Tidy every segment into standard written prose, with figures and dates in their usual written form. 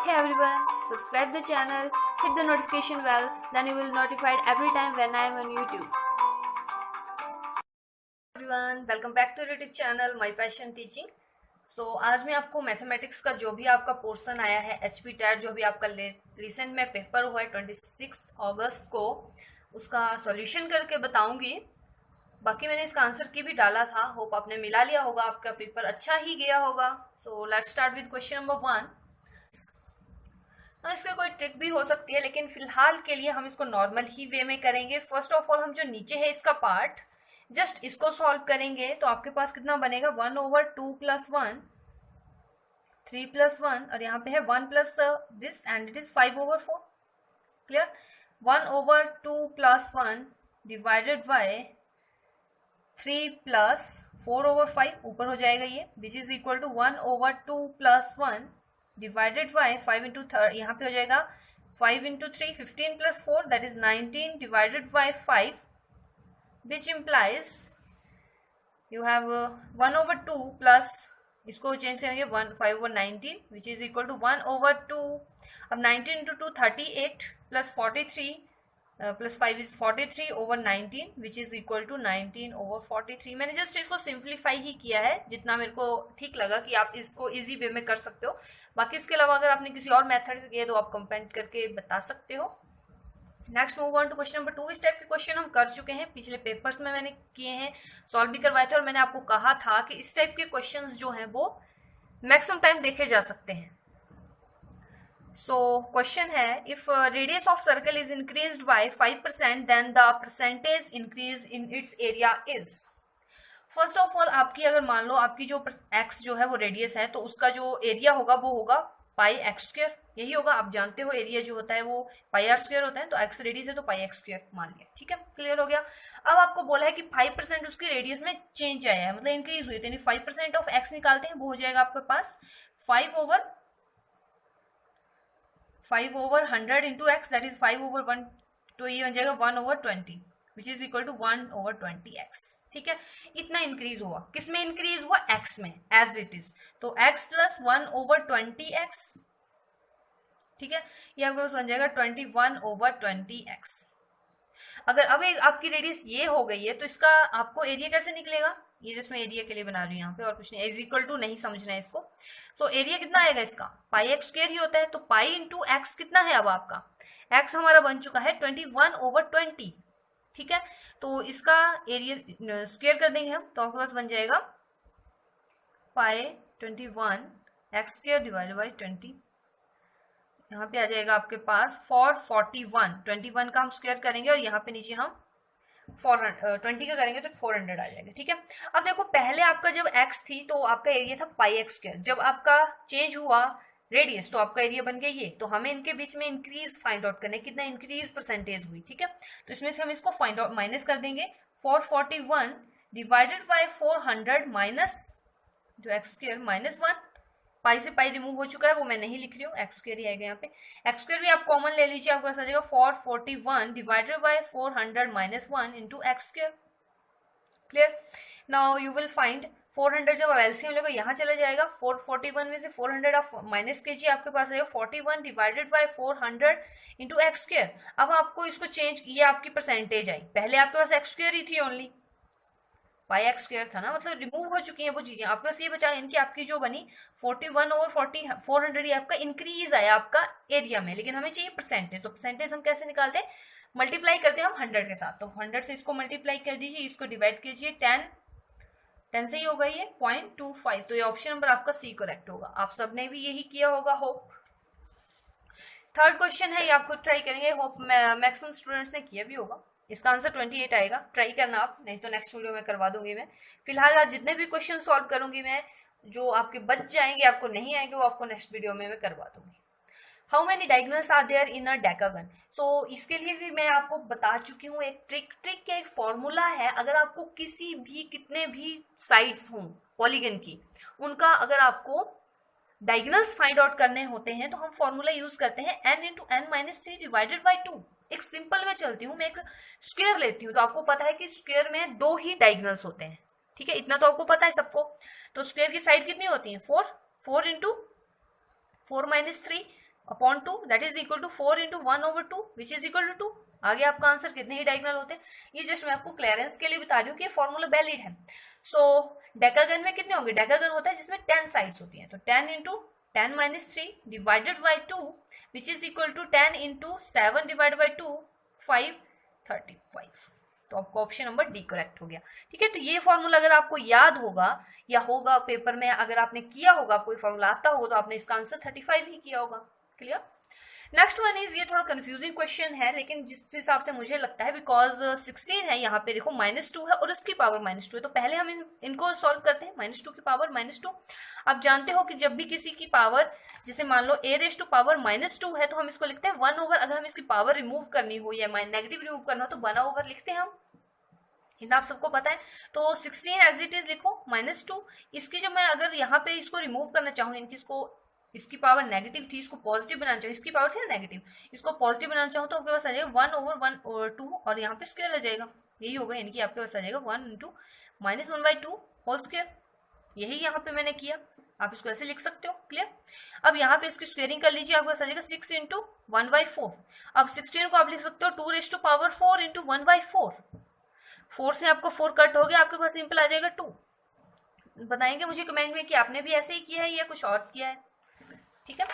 Hey everyone, subscribe the channel, hit the notification bell, then you will notified every time when I am on YouTube. Everyone, welcome back to YouTube channel My Passion Teaching. आज मैं आपको mathematics का जो भी आपका portion आया है HP TET जो भी आपका रिसेंट में पेपर हुआ है 26 अगस्त को, उसका सॉल्यूशन करके बताऊंगी। बाकी मैंने इसका आंसर की भी डाला था, होप आपने मिला लिया होगा, आपका पेपर अच्छा ही गया होगा। So let's start with question number 1। इसका कोई ट्रिक भी हो सकती है, लेकिन फिलहाल के लिए हम इसको नॉर्मल ही वे में करेंगे। फर्स्ट ऑफ ऑल हम जो नीचे है इसका पार्ट जस्ट इसको सॉल्व करेंगे तो आपके पास कितना बनेगा 1/2 + 1 3 + 1 और यहाँ पे है 1 plus this and it is 5/4। Clear. 1/2 + 1 divided by 3 + 4/5 ऊपर हो जाएगा ये, which is equal to 1/2 + 1 divided by 5 into third, यहाँ पे हो जाएगा 5 into 3 15 + 4 that is 19 divided by 5 which implies you have 1/2 plus इसको चेंज करेंगे 5/19 which is equal to 1/2। अब 19 into 2 38 plus 43 plus 5 is 43/19 which is equal to 19/43। मैंने just इसको simplify ही किया है जितना मेरे को ठीक लगा कि आप इसको इजी वे में कर सकते हो। बाकी इसके अलावा अगर आपने किसी और मेथड से किया तो आप कंपेयर करके बता सकते हो। Next move on to question number 2। इस टाइप के क्वेश्चन हम कर चुके हैं, पिछले पेपर्स में मैंने किए हैं, सॉल्व भी करवाए थे और मैंने आपको कहा था कि इस टाइप के क्वेश्चंस जो हैं वो मैक्सिमम टाइम देखे जा सकते हैं। सो क्वेश्चन है, if radius of circle is increased by 5% then the percentage increase in its area is. First of all आपकी अगर मान लो आपकी जो एक्स जो है वो रेडियस है तो उसका जो एरिया होगा वो होगा πx²। यही होगा, आप जानते हो एरिया जो होता है वो πr² होता है, तो x रेडियस है तो πx² मान लिया। ठीक है, क्लियर हो गया। अब आपको बोला है कि 5% उसकी रेडियस में चेंज आया है, मतलब इंक्रीज हुई, तो 5% ऑफ x निकालते हैं, वो हो जाएगा आपके पास 5/100 इंटू x दैट इज 5/1, तो ये बन जाएगा 1/20 विच इज इक्वल टू 1/20x। ठीक है, इतना इंक्रीज हुआ, किसमें इंक्रीज हुआ? x में, एज इट इज, तो x + 1/20x। ठीक है, ये आपके पास बन जाएगा 21/20x। अगर अब आपकी रेडियस ये हो गई है तो इसका आपको एरिया कैसे निकलेगा? ये जस्ट मैं एरिया के लिए बना रही हूँ यहाँ पे और कुछ नहीं, इज इक्वल टू नहीं समझना है इसको। तो एरिया कितना आएगा इसका? πx² ही होता है, तो पाई इंटू एक्स कितना है? अब आपका x हमारा बन चुका है 21/20। ठीक है, तो इसका एरिया स्क्वायर कर देंगे हम, तो आपके पास बन जाएगा π21x² डिवाइडेड बाई 20। यहाँ पे आ जाएगा आपके पास 441, 21 का हम स्क्वायर करेंगे और यहाँ पे नीचे हम 20 का करेंगे तो 400 आ जाएगा। ठीक है, अब देखो पहले आपका जब x थी तो आपका एरिया था πx², जब आपका चेंज हुआ रेडियस तो आपका एरिया बन गया ये, तो हमें इनके बीच में इंक्रीज फाइंड आउट करना है, कितना इंक्रीज परसेंटेज हुई। ठीक है, तो इसमें से हम इसको फाइंड आउट माइनस कर देंगे, 441 डिवाइडेड बाय 400 माइनस जो x² -1, पाई से पाई रिमूव हो चुका है वो मैं नहीं लिख रही हूँ, x² ही आएगा यहाँ पे। x² भी आप कॉमन ले लीजिए, आपके पास आ जाएगा 441 divided by 400 -1 into x²। Clear. Now you will find 400, जब आप एलसीएम लोगे यहाँ चला जाएगा, 441 में से 400 आप माइनस कीजिए, आपके पास आएगा 41 डिवाइडेड बाय 400 इंटू x²। अब आपको इसको चेंज, ये आपकी परसेंटेज आई, पहले आपके पास x² ही थी ओनली, πx² था ना, मतलब रिमूव हो चुकी हैं वो चीजें, आपके पास ये बचा इनकी आपकी जो बनी 41/40 400 ही आपका इंक्रीज आया आपका एरिया में, लेकिन हमें चाहिए परसेंटेज। तो परसेंटेज हम कैसे निकालते हैं? मल्टीप्लाई करते हैं हम 100 के साथ, तो 100 से इसको मल्टीप्लाई कर दीजिए, इसको डिवाइड कीजिए 10 से ही होगा ये 0.25, तो ये ऑप्शन नंबर आपका सी करेक्ट होगा। आप सबने भी यही किया होगा होप। थर्ड क्वेश्चन है, ये आप खुद ट्राई करेंगे, होप मैक्सिमम स्टूडेंट्स ने किया भी होगा। इसका आंसर 28 आएगा, ट्राई करना आप, नहीं तो नेक्स्ट वीडियो में करवा दूंगी मैं। फिलहाल आज जितने भी क्वेश्चन सॉल्व करूंगी मैं, जो आपके बच जाएंगे, आपको नहीं आएंगे, वो आपको नेक्स्ट वीडियो में मैं करवा दूंगी। How many diagonals are there in a decagon? So इसके लिए भी मैं आपको बता चुकी हूँ, एक ट्रिक का एक फॉर्मूला है। अगर आपको किसी भी कितने भी साइड्स हों पॉलीगन की, उनका अगर आपको डायगोनल्स फाइंड आउट करने होते हैं तो हम फॉर्मूला यूज करते हैं n into n-3 divided by 2। एक सिंपल में चलती हूँ, मैं एक स्क्वायर लेती हूँ, तो आपको पता है कि स्क्वायर में 2 ही डायगोनल्स होते हैं। ठीक है, इतना तो आपको पता है सबको। तो स्क्वायर की साइड कितनी होती है? 4 into 4 - 3 upon 2 that is equal to 4 into 1/2 which is equal to 2। आगे आपका आंसर कितने ही डायगोनल होते हैं, ये जस्ट मैं आपको क्लियरेंस के लिए बता रही हूँ कि ये फॉर्मूला वैलिड है। सो डेकागन में कितने होंगे, डेकागन होता है जिसमें 10 साइड्स होती हैं, तो 10 into 10 minus 3 divided by 2 which is equal to 10 into 7 divided by 2 535। तो आपको ऑप्शन नंबर डी करेक्ट हो गया। ठीक है, तो ये फॉर्मूला अगर आपको याद होगा या होगा पेपर में, अगर आपने किया होगा, कोई फॉर्मूला आता होगा, तो आपने इसका आंसर 35 ही किया होगा। क्लियर। नेक्स्ट वन इज, ये थोड़ा कंफ्यूजिंग क्वेश्चन है, लेकिन जिस हिसाब से मुझे लगता है, बिकॉज 16 है, यहाँ पे देखो -2 है और इसकी पावर -2 है, तो पहले हम इनको सॉल्व करते हैं। -2 की पावर -2, आप जानते हो कि जब भी किसी की पावर, जैसे मान लो a⁻² -2 है, तो हम इसको लिखते हैं 1/, अगर हम इसकी पावर रिमूव करनी हो या नेगेटिव रिमूव करना हो तो 1/, लिखते हैं हम, इतना आप सबको पता है। तो 16 एज इट इज लिखो -2, इसकी जब मैं अगर यहाँ पे इसको रिमूव करना चाहूँ, इनकी इसकी पावर नेगेटिव थी, इसको पॉजिटिव बनाना चाहिए, इसकी पावर थी ना नेगेटिव, इसको पॉजिटिव बनाना चाहूँ तो आपके पास आ जाएगा 1/1/2 और यहाँ पे स्क्वायर आ जाएगा, यही होगा, यानी कि आपके पास आ जाएगा 1 इंटू -1/2 होल स्क्वायर। यही यहाँ पे मैंने किया, आप इसको ऐसे लिख सकते हो। क्लियर। अब यहाँ पे इसकी स्क्वेयरिंग कर लीजिए, आपके पास आ जाएगा 6 इंटू 1/4। अब 16 को आप लिख सकते हो 2⁴ इंटू 1/4। 4 से आपको 4 कट हो गया, आपके पास सिंपल आ जाएगा 2। बताएंगे मुझे कमेंट में कि आपने भी ऐसे ही किया है या कुछ और किया है। ठीक है,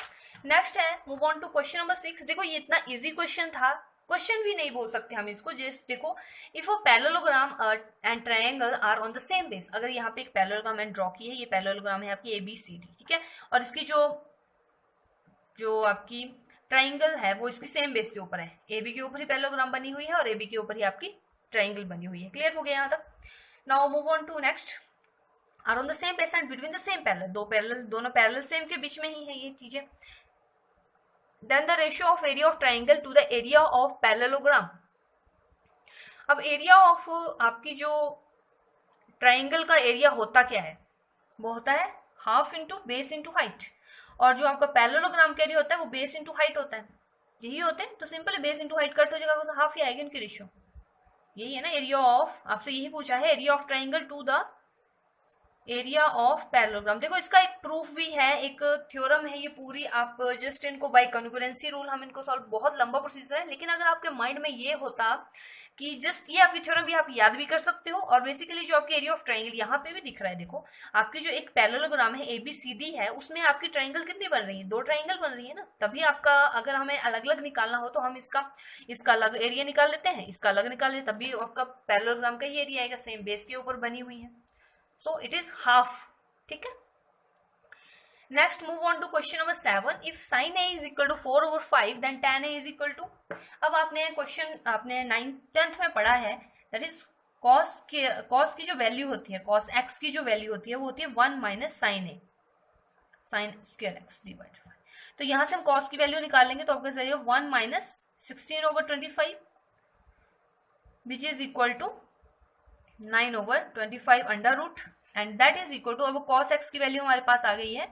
नेक्स्ट है, move on to question number 6। देखो ये इतना इजी क्वेश्चन था, क्वेश्चन भी नहीं बोल सकते हम इसको। जैसे देखो, if a parallelogram and triangle are on the same base, अगर यहाँ पे एक पैरेललोग्राम मैंने ड्रॉ की है, ये पैरेललोग्राम है आपकी ABCD, ठीक है, और इसकी जो आपकी ट्राइंगल है वो इसकी सेम बेस के ऊपर है, AB के ऊपर ही पैरेललोग्राम बनी हुई है और AB के ऊपर ही आपकी ट्राइंगल बनी हुई है। क्लियर हो गया यहाँ तक। Now move on to next, are on the same base and between the same parallel, दोनों पैरेलल सेम के बीच में ही है ये चीजें। Then the ratio of area of triangle to the area of parallelogram. अब एरिया ऑफ आपकी जो ट्राइंगल का एरिया होता क्या है, वो होता है half into base into height, और जो आपका पैरेललोग्राम का एरिया होता है वो बेस इंटू हाइट होता है, यही होते हैं। तो simple base into height cut हो जाएगा, वो हाफ ही आएगी उनकी रेशियो, यही है ना एरिया ऑफ, आपसे यही पूछा है, area of triangle to the area of parallelogram. देखो इसका एक प्रूफ भी है, एक थ्योरम है ये पूरी, आप जस्ट इनको बाय कॉन्करेंसी रूल हम इनको सॉल्व, बहुत लंबा प्रोसीजर है, लेकिन अगर आपके माइंड में ये होता कि जस्ट ये आपकी थ्योरम भी आप याद भी कर सकते हो। और बेसिकली जो आपकी एरिया ऑफ ट्राइंगल यहाँ पे भी दिख रहा है, देखो आपकी जो एक पैरेललोग्राम है ABCD है, उसमें आपकी ट्राइंगल कितनी बन रही है, 2 ट्राइंगल बन रही है ना, तभी आपका अगर हमें अलग अलग निकालना हो तो हम इसका अलग एरिया निकाल लेते हैं, इसका अलग निकाल लेते हैं, तभी आपका पैरेललोग्राम का ही एरिया आएगा, सेम बेस के ऊपर बनी हुई है, सो इट इज हाफ। ठीक है, next move on to question number 7। If sin a is equal to 4/5 then tan a is equal to, अब आपने क्वेश्चन आपने 9th में पढ़ा है, दैट इज cos की जो वैल्यू होती है, cos x की जो वैल्यू होती है वो होती है 1 minus sin a, sin square x divide. तो यहां से हम cos की वैल्यू निकालेंगे तो आपका सही है 1 minus 16/25 which is equal to 9/25 under root, and that is equal to, अब cos x की वैल्यू हमारे पास आ गई है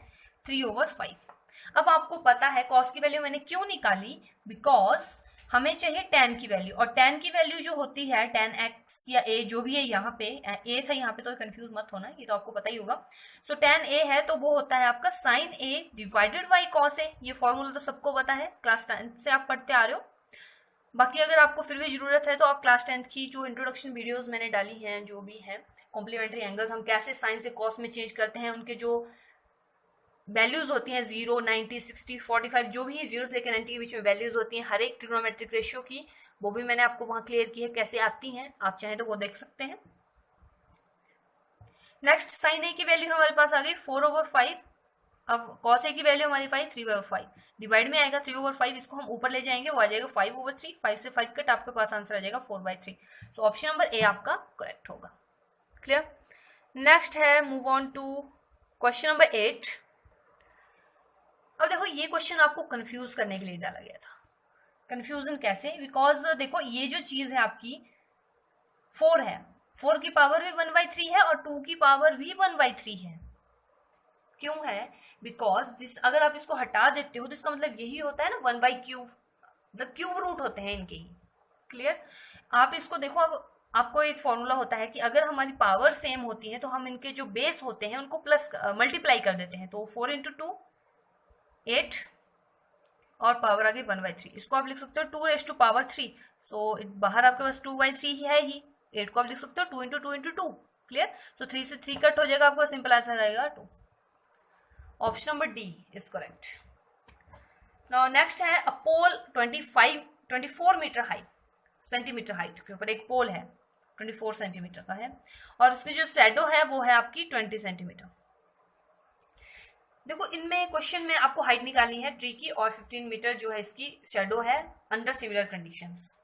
3/5। अब आपको पता है cos की वैल्यू मैंने क्यों निकाली, बिकॉज हमें चाहिए tan की वैल्यू, और tan की वैल्यू जो होती है tan x या a जो भी है, यहाँ पे a था यहाँ पे, तो कंफ्यूज मत होना, ये तो आपको पता ही होगा। सो tan a है तो वो होता है आपका sin a divided by cos a, ये फॉर्मूला तो सबको पता है, क्लास 10th से आप पढ़ते आ रहे हो। बाकी अगर आपको फिर भी जरूरत है तो आप क्लास 10th की जो इंट्रोडक्शन वीडियोस मैंने डाली हैं, जो भी है कॉम्प्लीमेंट्री एंगल्स, हम कैसे साइन से कॉस में चेंज करते हैं, उनके जो वैल्यूज होती हैं 0, 90, 60, 45, जो भी 0 से लेकर 90 के बीच में वैल्यूज होती हैं हर एक ट्रिग्नोमेट्रिक रेशियो की, वो भी मैंने आपको वहां क्लियर की है कैसे आती हैं, आप चाहें तो वो देख सकते हैं। नेक्स्ट साइन ए की वैल्यू हमारे पास आ गई 4/5, अब cos a की वैल्यू हमारी पाई 3/5, डिवाइड में आएगा 3/5, इसको हम ऊपर ले जाएंगे, वो आ जाएगा 5/3, 5 से 5 कट, आपके पास आंसर आ जाएगा 4/3। सो ऑप्शन नंबर ए आपका करेक्ट होगा। क्लियर। नेक्स्ट है move on to question number 8। अब देखो ये क्वेश्चन आपको कंफ्यूज करने के लिए डाला गया था। कंफ्यूजन कैसे, बिकॉज देखो ये जो चीज है आपकी 4 है, 4 की पावर भी 1/3 है और 2 की पावर भी 1/3 है। क्यों है, बिकॉज दिस, अगर आप इसको हटा देते हो तो इसका मतलब यही होता है ना 1/3, मतलब क्यूब रूट होते हैं इनके ही। क्लियर। आप इसको देखो, अब आपको एक फॉर्मूला होता है कि अगर हमारी पावर सेम होती है तो हम इनके जो बेस होते हैं उनको प्लस मल्टीप्लाई कर देते हैं, तो 4 × 2 8 और पावर आ गई 1/3। इसको आप लिख सकते हो 2⁻3। सो बाहर आपके पास 2/3 है ही, 8 को आप लिख सकते हो 2 × 2 × 2। क्लियर? सो 3 से 3 कट हो जाएगा, आपको सिंपल आंसर आएगा 2। Option number D is correct. Now next है अ पोल 24 मीटर हाइट, सेंटीमीटर हाइट के ऊपर एक पोल है, 24 सेंटीमीटर का है, और उसकी जो शैडो है वो है आपकी 20 सेंटीमीटर। देखो इनमें क्वेश्चन में आपको हाइट निकालनी है ट्री की, और 15 मीटर जो है इसकी शैडो है अंडर सिमिलर कंडीशंस।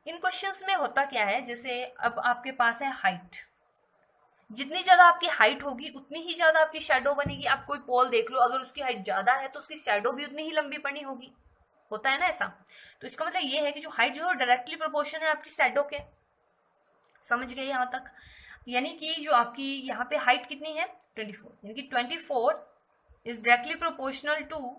इन क्वेश्चंस में होता क्या है, जैसे अब आपके पास है हाइट, जितनी ज्यादा आपकी हाइट होगी उतनी ही ज्यादा आपकी शैडो बनेगी। आप कोई पोल देख लो, अगर उसकी हाइट ज्यादा है तो उसकी शैडो भी उतनी ही लंबी बनी होगी, होता है ना ऐसा। तो इसका मतलब ये है कि जो हाइट जो है डायरेक्टली प्रोपोर्शन है आपकी शैडो के। समझ गए यहाँ तक? यानी कि जो आपकी यहाँ पे हाइट कितनी है 24, यानी कि 24 इज डायरेक्टली प्रोपोर्शनल टू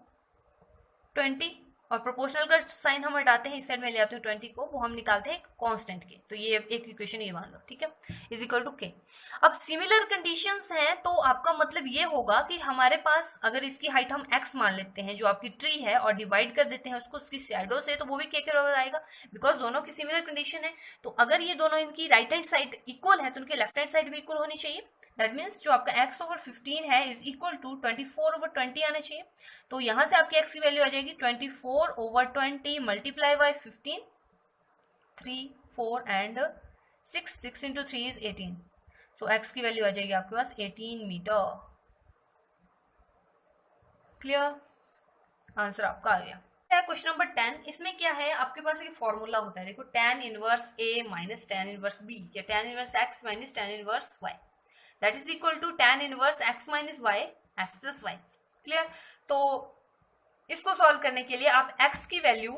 20, और प्रोपोर्शनल का साइन हम हटाते हैं, इस साइड में ले आते हैं 20 को, वो हम निकालते हैं कांस्टेंट के। तो ये एक इक्वेशन ये मान लो, ठीक है, इज इक्वल टू के। अब सिमिलर कंडीशंस हैं, तो आपका मतलब ये होगा कि हमारे पास अगर इसकी हाइट हम x मान लेते हैं जो आपकी ट्री है, और डिवाइड कर देते हैं उसको उसकी शैडो से, तो वो भी के बराबर आएगा, बिकॉज दोनों की सिमिलर कंडीशन है। तो अगर ये दोनों इनकी राइट हैंड साइड इक्वल है तो उनकी लेफ्ट हैंड साइड भी इक्वल होनी चाहिए। दैट मीन्स जो आपका x/15 है इज इक्वल टू 24/20 आना चाहिए। तो यहां से आपकी x की वैल्यू आ जाएगी 24/20 मल्टीप्लाई बाय 15, 3, 4 एंड 6, 6 × 3 इज 18। तो x की वैल्यू आ जाएगी आपके पास 18 मीटर। क्लियर? आंसर आपका आ गया। क्वेश्चन नंबर 10, इसमें क्या है, आपके पास एक फॉर्मूला होता है, देखो tan inverse a minus tan inverse b, या tan inverse x minus tan inverse y, that is equal to tan inverse x minus y x plus y। Clear? तो इसको सॉल्व करने के लिए आप x की value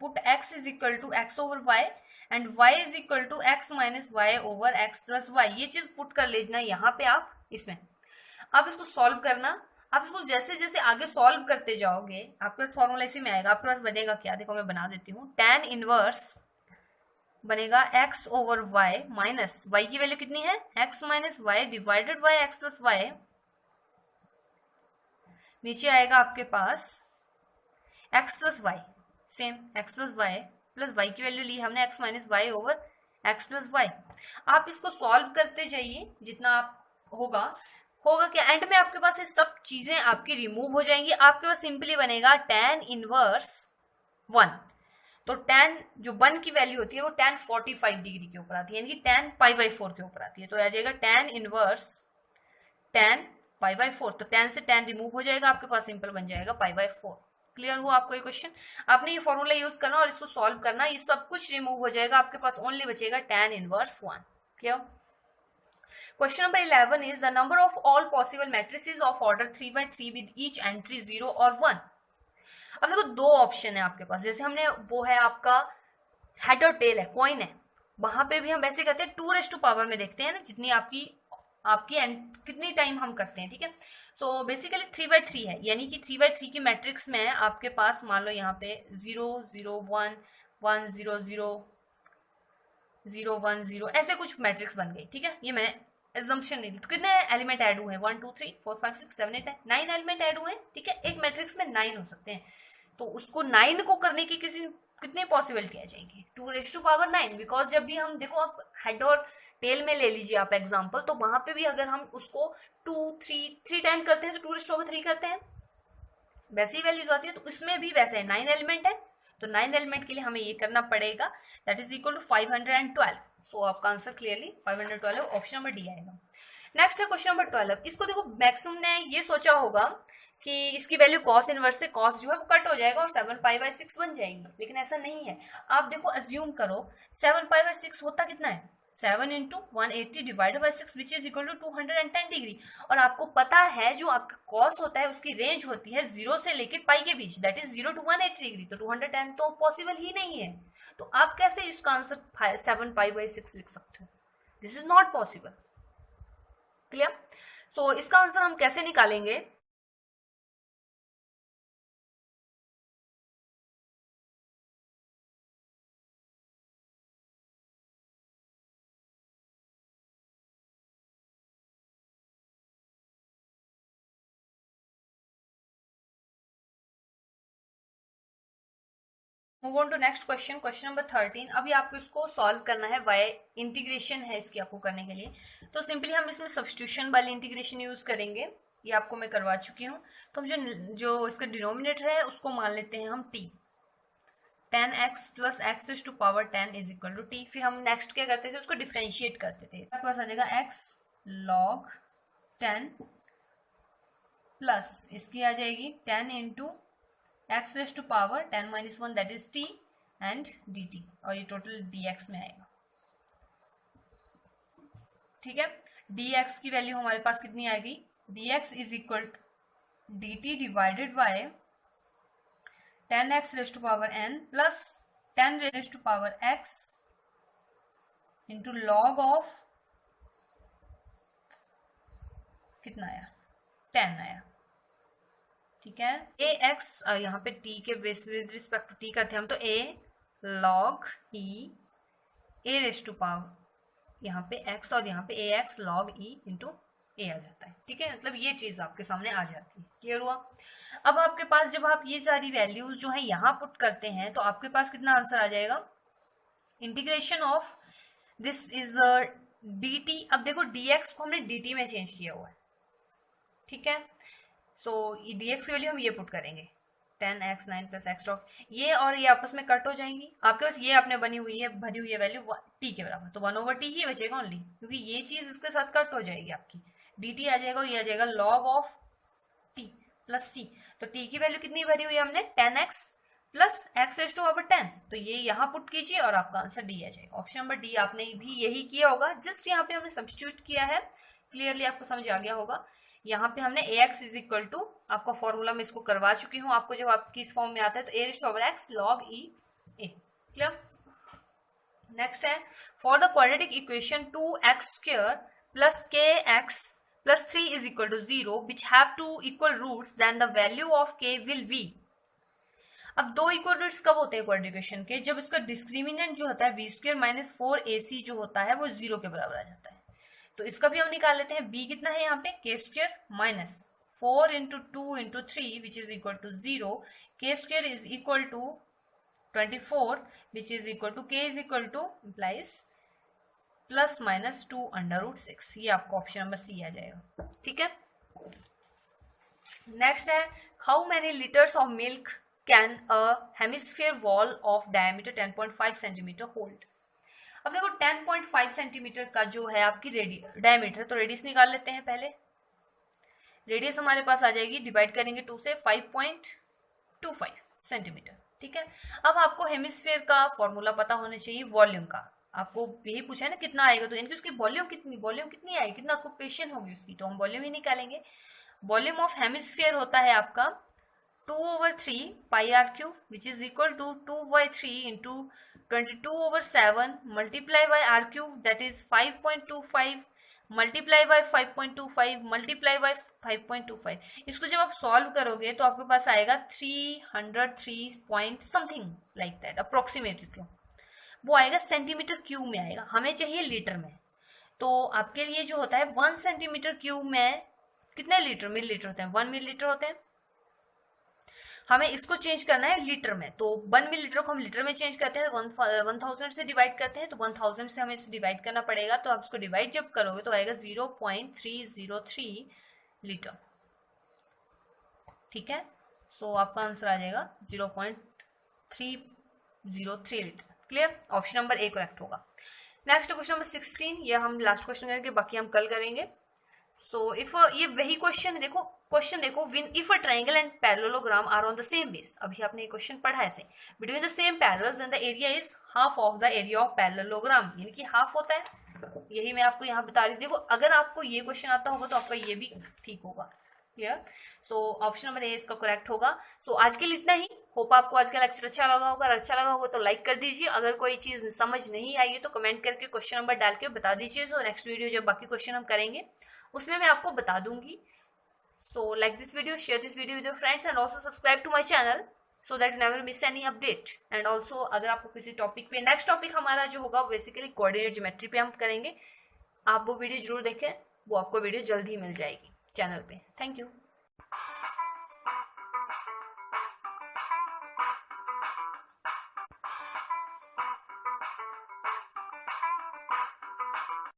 put x is equal to x/y and y is equal to x minus y over x plus y, ये चीज put कर लेना यहाँ पे आप इसमें। अब इसको सॉल्व करना, आप इसको जैसे जैसे आगे सॉल्व करते जाओगे आपके पास फॉर्मूला इसी में आएगा। आपके पास बनेगा क्या, देखो मैं बना देती हूँ, tan इनवर्स बनेगा x/y माइनस y की वैल्यू कितनी है x minus y divided by x plus y, नीचे आएगा आपके पास x plus y, same x plus y plus y की वैल्यू ली हमने x minus y over x plus y. आप इसको सॉल्व करते जाइए, जितना आप होगा क्या, एंड में आपके पास ये सब चीजें आपकी रिमूव हो जाएंगी। आपके पास सिंपली बनेगा tan इनवर्स 1। तो tan जो 1 की वैल्यू होती है वो tan 45 डिग्री के ऊपर आती है, यानी कि tan π/4 के ऊपर आती है। तो आ जाएगा tan इनवर्स tan π/4। तो tan से tan रिमूव हो जाएगा, आपके पास सिंपल बन जाएगा π/4। क्लियर हुआ आपको ये क्वेश्चन? आपने ये फॉर्मूला यूज करना और इसको सॉल्व करना, ये सब कुछ रिमूव हो जाएगा, आपके पास ओनली बचेगा tan inverse 1। Clear? Question number 11 is the number of all possible matrices of order 3/3 with each entry 0 और 1। अब देखो दो ऑप्शन है आपके पास, जैसे हमने वो है आपका हेड और टेल है, कॉइन है, वहां पे भी हम वैसे कहते हैं 2 में देखते हैं ना, जितनी आपकी कितनी टाइम हम करते हैं, ठीक है। सो बेसिकली 3/3 है, यानी कि 3/3 की मैट्रिक्स में आपके पास मान लो यहाँ पे 0 0 1 1 0 0 0 1 0 ऐसे कुछ मैट्रिक्स बन गई, ठीक है। ये मैंने एजम्पशन नहीं, कितने एलिमेंट ऐड हुए हैं 1 2 3 4 5 6 7 8 9 एलिमेंट ऐड हुए हैं, ठीक है। एक मैट्रिक्स में 9 हो सकते हैं, तो उसको 9 को करने की कितनी पॉसिबिलिटी आ जाएगी 2⁻9, बिकॉज जब भी हम देखो आप हेड और टेल में ले लीजिए आप एग्जांपल, तो वहां पे भी अगर हम उसको 2 3 टाइम करते हैं तो 2⁻3 करते हैं, वैसी वैल्यूज आती है। तो इसमें भी वैसे है, 9 एलिमेंट है, तो 9 एलिमेंट के लिए हमें ये करना पड़ेगा, दैट इज इक्वल टू 512। सो आपका answer clearly 512 option number D आएगा। नेक्स्ट है क्वेश्चन नंबर 12। इसको देखो मैक्सिमम ने ये सोचा होगा कि इसकी वैल्यू कॉस इनवर्स से कॉस जो है वो कट हो जाएगा और 7π/6 बन जाएगी, लेकिन ऐसा नहीं है। आप देखो अज्यूम करो 7π/6 होता कितना है 7 × 180 divided by 6 which is equal to 210 degree, और आपको पता है जो आपका कॉस होता है उसकी रेंज होती है 0 से लेके पाई के बीच, दैट इज 0 to 180 डिग्री। तो 210 तो पॉसिबल ही नहीं है, तो आप कैसे इसका आंसर 7π/6 लिख सकते हो? This is not possible. Clear? So इसका आंसर हम कैसे निकालेंगे? Move on to next question, question number 13। अभी आपको इसको सॉल्व करना है, वाई इंटीग्रेशन है इसकी आपको करने के लिए। तो सिंपली हम इसमें सब्स्टिट्यूशन वाली इंटीग्रेशन यूज करेंगे, ये आपको मैं करवा चुकी हूँ। तो हम जो इसका डिनोमिनेटर है उसको मान लेते हैं हम t, 10x plus x is to power 10 is equal to t. फिर हम नेक्स्ट क्या करते थे, उसको डिफ्रेंशिएट करते थे। आपके पास आ जाएगा x log 10 प्लस इसकी आ जाएगी 10 into x raise to power 10 minus 1 that is t and dt, और ये टोटल dx में आएगा। ठीक है, dx की वैल्यू हमारे पास कितनी आएगी, dx is equal to dt divided by 10x raise to power n plus 10 raise to power x into log of कितना आया, 10 आया। ठीक है, ए एक्स यहाँ पे t के विद रिस्पेक्ट टू t करते हैं हम, तो a log e a raise to power यहाँ पे x और यहाँ पे a x log e into a आ जाता है। ठीक है, मतलब ये चीज आपके सामने आ जाती है। क्लियर हुआ? अब आपके पास जब आप ये सारी वैल्यूज जो है यहाँ पुट करते हैं तो आपके पास कितना आंसर आ जाएगा, integration of this is dt। अब देखो dx को हमने dt में चेंज किया हुआ है। ठीक है, सो dx की वैल्यू हम ये पुट करेंगे 10x 9 प्लस एक्स डॉट, ये और ये आपस में कट हो जाएंगी। आपके पास ये आपने भरी हुई है वैल्यू t के बराबर, तो 1/t ही बचेगा ओनली, क्योंकि ये चीज इसके साथ कट हो जाएगी। आपकी dt आ जाएगा और ये आ जाएगा log of t plus c। तो t की वैल्यू कितनी भरी हुई है हमने, 10x plus x raise to power 10, तो ये यहाँ पुट कीजिए और आपका आंसर डी आ जाएगा। ऑप्शन नंबर डी आपने भी यही किया होगा, जस्ट यहाँ पे हमने सब्स्टिट्यूट किया है। क्लियरली आपको समझ आ गया होगा। यहाँ पे हमने ax इज इक्वल टू, आपका फॉर्मूला में इसको करवा चुकी हूँ आपको, जब आपकी इस फॉर्म में आता है तो a raise to power x log e a। Clear? Next है, for the quadratic equation 2x square plus kx plus 3 is equal to 0 which have two equal roots then the value of k will be. अब दो equal roots कब होते हैं quadratic equation के, जब इसका discriminant जो होता है v स्क्वायर माइनस 4ac जो होता है वो 0 के बराबर आ जाता है। तो इसका भी हम निकाल लेते हैं, b कितना है यहाँ पे, k square minus 4 into 2 into 3 which is equal to 0, k square is equal to 24 which is equal to k is equal to implies plus minus 2 under root 6। ये आपका ऑप्शन नंबर सी आ जाएगा। ठीक है, next है, how many litres of milk can a hemisphere wall of diameter 10.5 centimetre hold. अब देखो 10.5 centimetre का जो है आपकी डायमीटर, तो रेडियस निकाल लेते हैं पहले। रेडियस हमारे पास आ जाएगी, डिवाइड करेंगे 2 से, 5.25 सेंटीमीटर। ठीक है, अब आपको हेमिस्फीयर का फॉर्मूला पता होना चाहिए वॉल्यूम का। आपको यही पूछा है ना कितना आएगा, तो यानी कि उसकी वॉल्यूम कितनी आएगी, कितना ऑक्यूपेशन होगी उसकी, तो हम वॉल्यूम ही निकालेंगे। वॉल्यूम ऑफ हेमिस्फीयर होता है आपका 2/3 pi r cube which is equal to 2/3 into 22/7 multiply by r cube that is 5.25 multiply by 5.25 multiply by 5.25। इसको जब आप सॉल्व करोगे तो आपके पास आएगा 303 point something like that approximately, वो आएगा सेंटीमीटर क्यूब में आएगा, हमें चाहिए लीटर में। तो आपके लिए जो होता है 1 सेंटीमीटर क्यूब में कितने लीटर, मिलीलीटर होते हैं, 1 मिलीलीटर होते हैं। हमें इसको चेंज करना है लीटर में, तो 1 मिलीलीटर को हम लीटर में चेंज करते हैं, 1000 से डिवाइड करते हैं, तो 1000 से हमें इसे डिवाइड करना पड़ेगा। तो आप इसको डिवाइड जब करोगे तो आएगा 0.303 लीटर। ठीक है, सो आपका आंसर आ जाएगा 0.303 litre. Clear? Option number A correct होगा। नेक्स्ट क्वेश्चन नंबर 16, ये हम लास्ट क्वेश्चन करेंगे, बाकी हम कल करेंगे। सो इफ ये वही क्वेश्चन है, देखो क्वेश्चन देखो, if a triangle and parallelogram are on the same base, अभी आपने ये क्वेश्चन पढ़ा है ऐसे, between the same parallels then the area is half of the area of parallelogram, यानी कि हाफ होता है। यही मैं आपको यहाँ बता रही थी। देखो अगर आपको ये क्वेश्चन आता होगा तो आपका ये भी ठीक होगा। Clear? So option number A इसका करेक्ट होगा। सो आज के लिए इतना ही। होप आपको आज का लेक्चर अच्छा लगा होगा। अगर अच्छा लगा होगा तो लाइक कर दीजिए। अगर कोई चीज समझ नहीं आई है तो कमेंट करके क्वेश्चन नंबर डाल के बता दीजिए। सो नेक्स्ट वीडियो जब बाकी क्वेश्चन हम करेंगे उसमें मैं आपको बता दूंगी। So like this video, share this video with your friends and also subscribe to my channel so that you never miss any update. And also अगर आपको किसी टॉपिक पे, नेक्स्ट टॉपिक हमारा जो होगा बेसिकली कोऑर्डिनेट ज्योमेट्री पे हम करेंगे, आप वो वीडियो जरूर देखें, वो आपको वीडियो जल्द ही मिल जाएगी चैनल पे। Thank you.